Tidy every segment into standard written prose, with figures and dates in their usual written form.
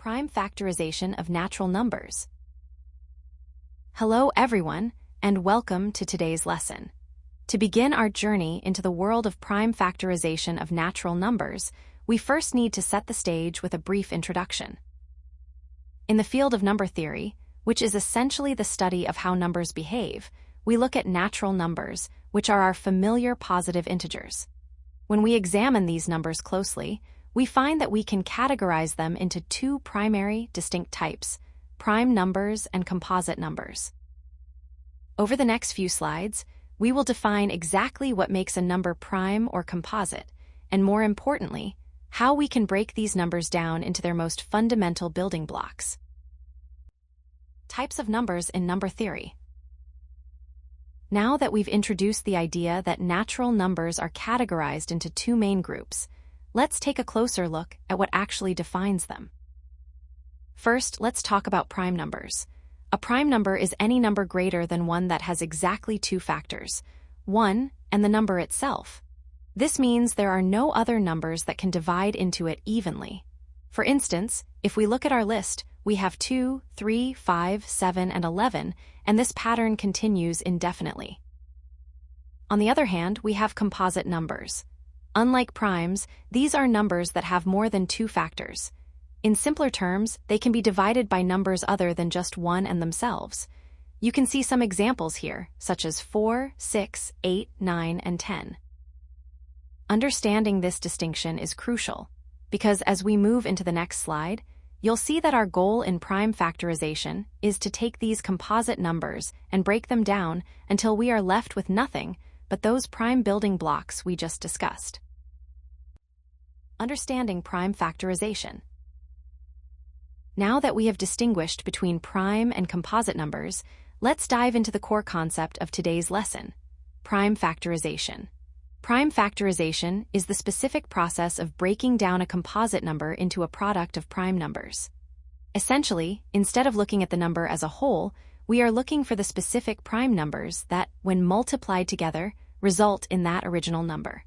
Prime factorization of natural numbers. Hello everyone, and welcome to today's lesson. To begin our journey into the world of prime factorization of natural numbers, we first need to set the stage with a brief introduction. In the field of number theory, which is essentially the study of how numbers behave, we look at natural numbers, which are our familiar positive integers. When we examine these numbers closely, we find that we can categorize them into two primary distinct types: prime numbers and composite numbers. Over the next few slides, we will define exactly what makes a number prime or composite, and more importantly, how we can break these numbers down into their most fundamental building blocks. Types of numbers in number theory. Now that we've introduced the idea that natural numbers are categorized into two main groups, let's take a closer look at what actually defines them. First, let's talk about prime numbers. A prime number is any number greater than one that has exactly two factors, 1 and the number itself. This means there are no other numbers that can divide into it evenly. For instance, if we look at our list, we have 2, 3, 5, 7, and 11, and this pattern continues indefinitely. On the other hand, we have composite numbers. Unlike primes, these are numbers that have more than two factors. In simpler terms, they can be divided by numbers other than just 1 and themselves. You can see some examples here, such as 4, 6, 8, 9, and 10. Understanding this distinction is crucial, because as we move into the next slide, you'll see that our goal in prime factorization is to take these composite numbers and break them down until we are left with nothing but those prime building blocks we just discussed. Understanding prime factorization. Now that we have distinguished between prime and composite numbers, let's dive into the core concept of today's lesson: prime factorization. Prime factorization is the specific process of breaking down a composite number into a product of prime numbers. Essentially, instead of looking at the number as a whole, we are looking for the specific prime numbers that, when multiplied together, result in that original number.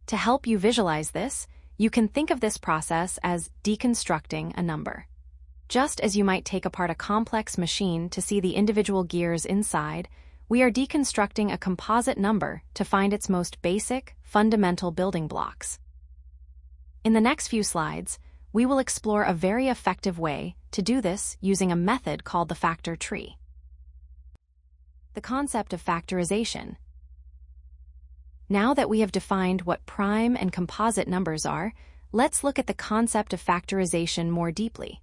To help you visualize this, you can think of this process as deconstructing a number. Just as you might take apart a complex machine to see the individual gears inside, we are deconstructing a composite number to find its most basic, fundamental building blocks. In the next few slides, we will explore a very effective way to do this using a method called the factor tree. The concept of factorization. Now that we have defined what prime and composite numbers are, let's look at the concept of factorization more deeply.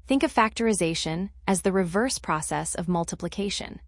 Think of factorization as the reverse process of multiplication.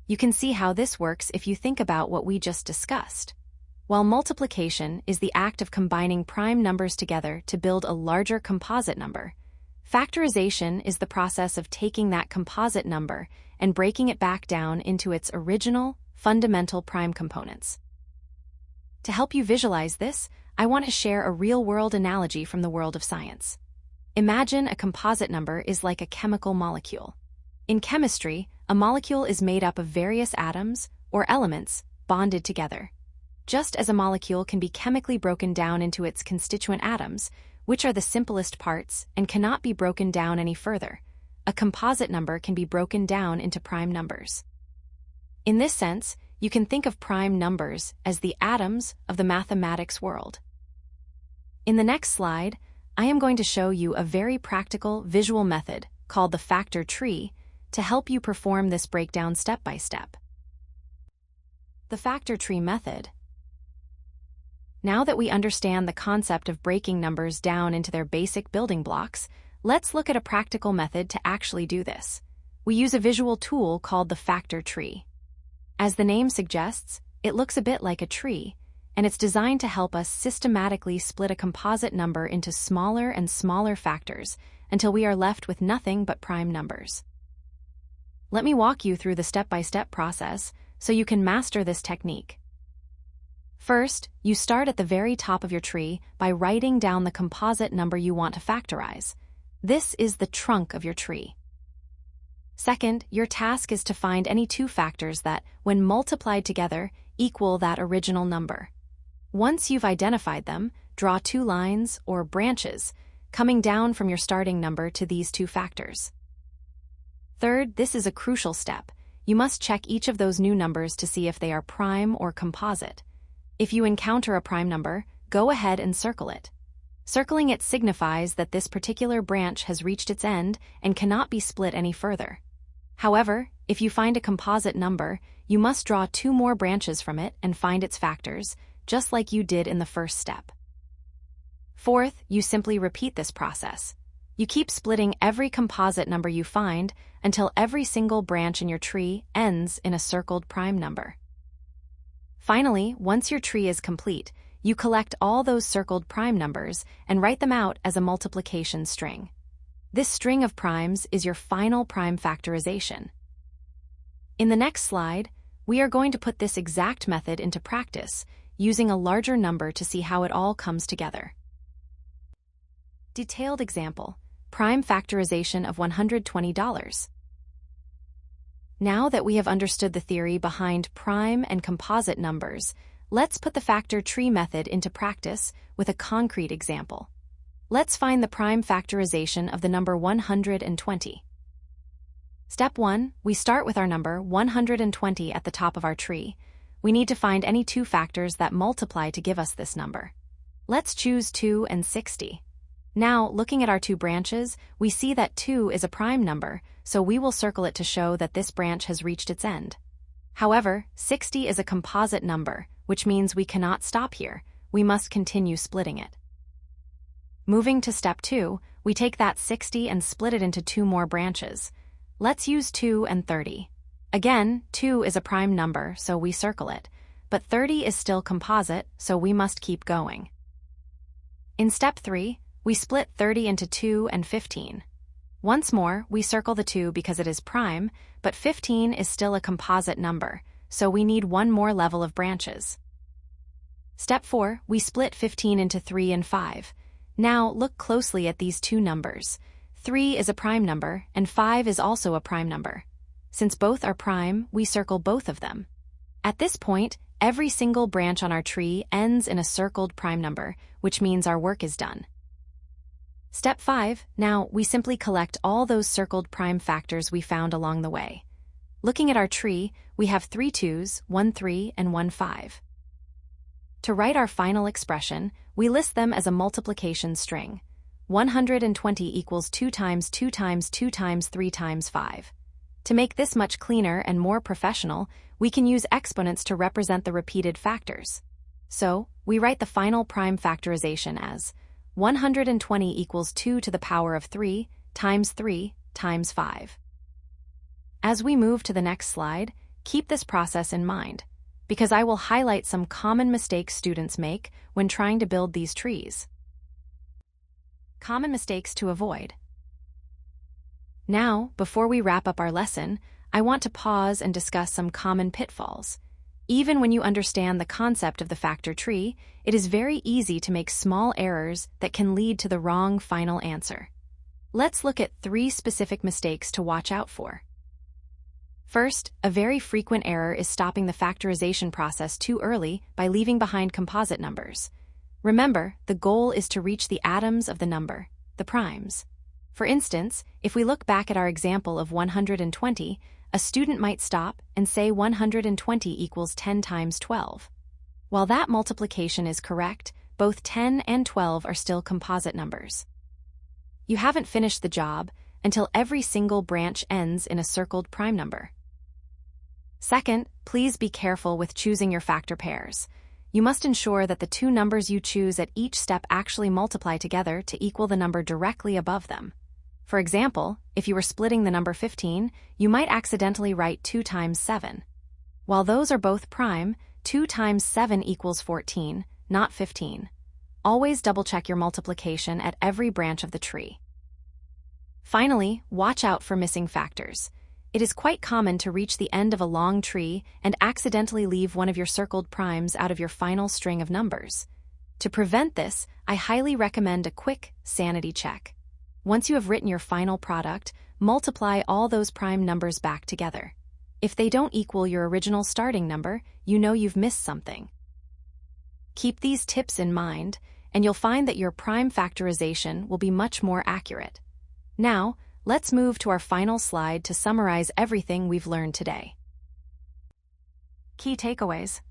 You can see how this works if you think about what we just discussed. While multiplication is the act of combining prime numbers together to build a larger composite number, factorization is the process of taking that composite number and breaking it back down into its original, fundamental prime components. To help you visualize this, I want to share a real-world analogy from the world of science. Imagine a composite number is like a chemical molecule. In chemistry, a molecule is made up of various atoms, or elements, bonded together. Just as a molecule can be chemically broken down into its constituent atoms, which are the simplest parts and cannot be broken down any further, a composite number can be broken down into prime numbers. In this sense, you can think of prime numbers as the atoms of the mathematics world. In the next slide, I am going to show you a very practical visual method called the factor tree to help you perform this breakdown step by step. The factor tree method. Now that we understand the concept of breaking numbers down into their basic building blocks, let's look at a practical method to actually do this. We use a visual tool called the factor tree. As the name suggests, it looks a bit like a tree, and it's designed to help us systematically split a composite number into smaller and smaller factors until we are left with nothing but prime numbers. Let me walk you through the step-by-step process so you can master this technique. First, you start at the very top of your tree by writing down the composite number you want to factorize. This is the trunk of your tree. Second, your task is to find any two factors that, when multiplied together, equal that original number. Once you've identified them, draw two lines, or branches, coming down from your starting number to these two factors. Third, this is a crucial step. You must check each of those new numbers to see if they are prime or composite. If you encounter a prime number, go ahead and circle it. Circling it signifies that this particular branch has reached its end and cannot be split any further. However, if you find a composite number, you must draw two more branches from it and find its factors, just like you did in the first step. Fourth, you simply repeat this process. You keep splitting every composite number you find until every single branch in your tree ends in a circled prime number. Finally, once your tree is complete, you collect all those circled prime numbers and write them out as a multiplication string. This string of primes is your final prime factorization. In the next slide, we are going to put this exact method into practice, using a larger number to see how it all comes together. Detailed example: prime factorization of $120. Now that we have understood the theory behind prime and composite numbers, let's put the factor tree method into practice with a concrete example. Let's find the prime factorization of the number 120. Step 1, we start with our number 120 at the top of our tree. We need to find any two factors that multiply to give us this number. Let's choose 2 and 60. Now, looking at our two branches, we see that 2 is a prime number, so we will circle it to show that this branch has reached its end. However, 60 is a composite number, which means we cannot stop here. We must continue splitting it. Moving to step 2, we take that 60 and split it into two more branches. Let's use 2 and 30. Again, 2 is a prime number, so we circle it, but 30 is still composite, so we must keep going. In step 3, we split 30 into 2 and 15. Once more, we circle the 2 because it is prime, but 15 is still a composite number, so we need one more level of branches. Step 4, we split 15 into 3 and 5. Now, look closely at these two numbers. 3 is a prime number, and 5 is also a prime number. Since both are prime, we circle both of them. At this point, every single branch on our tree ends in a circled prime number, which means our work is done. Step 5, now we simply collect all those circled prime factors we found along the way. Looking at our tree, we have 3 2s, 1 3, and 1 5. To write our final expression, we list them as a multiplication string. 120 equals 2 times 2 times 2 times 3 times 5. To make this much cleaner and more professional, we can use exponents to represent the repeated factors. So, we write the final prime factorization as 120 equals 2 to the power of 3 times 5. As we move to the next slide, keep this process in mind, because I will highlight some common mistakes students make when trying to build these trees. Common mistakes to avoid. Now, before we wrap up our lesson, I want to pause and discuss some common pitfalls. Even when you understand the concept of the factor tree, it is very easy to make small errors that can lead to the wrong final answer. Let's look at 3 specific mistakes to watch out for. First, a very frequent error is stopping the factorization process too early by leaving behind composite numbers. Remember, the goal is to reach the atoms of the number, the primes. For instance, if we look back at our example of 120, a student might stop and say 120 equals 10 times 12. While that multiplication is correct, both 10 and 12 are still composite numbers. You haven't finished the job until every single branch ends in a circled prime number. Second, please be careful with choosing your factor pairs. You must ensure that the two numbers you choose at each step actually multiply together to equal the number directly above them. For example, if you were splitting the number 15, you might accidentally write 2 times 7. While those are both prime, 2 times 7 equals 14, not 15. Always double-check your multiplication at every branch of the tree. Finally, watch out for missing factors. It is quite common to reach the end of a long tree and accidentally leave one of your circled primes out of your final string of numbers. To prevent this, I highly recommend a quick sanity check. Once you have written your final product, multiply all those prime numbers back together. If they don't equal your original starting number, you know you've missed something. Keep these tips in mind, and you'll find that your prime factorization will be much more accurate. Now, let's move to our final slide to summarize everything we've learned today. Key takeaways.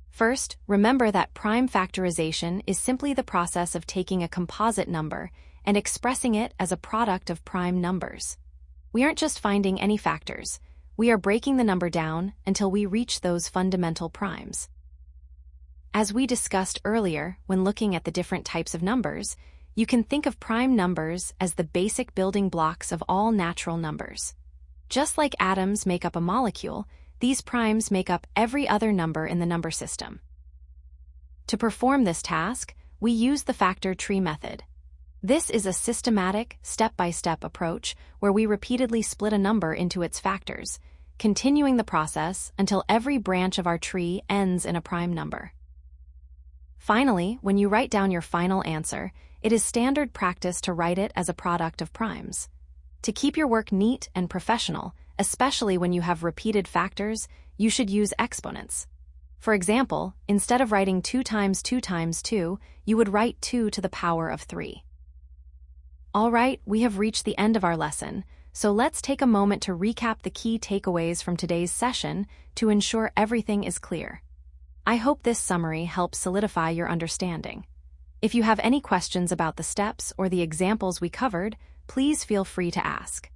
First, remember that prime factorization is simply the process of taking a composite number and expressing it as a product of prime numbers. We aren't just finding any factors, we are breaking the number down until we reach those fundamental primes. As we discussed earlier when looking at the different types of numbers, you can think of prime numbers as the basic building blocks of all natural numbers. Just like atoms make up a molecule, these primes make up every other number in the number system. To perform this task, we use the factor tree method. This is a systematic, step-by-step approach where we repeatedly split a number into its factors, continuing the process until every branch of our tree ends in a prime number. Finally, when you write down your final answer, it is standard practice to write it as a product of primes. To keep your work neat and professional, especially when you have repeated factors, you should use exponents. For example, instead of writing 2 times 2 times 2, you would write 2 to the power of 3. All right, we have reached the end of our lesson, so let's take a moment to recap the key takeaways from today's session to ensure everything is clear. I hope this summary helps solidify your understanding. If you have any questions about the steps or the examples we covered, please feel free to ask.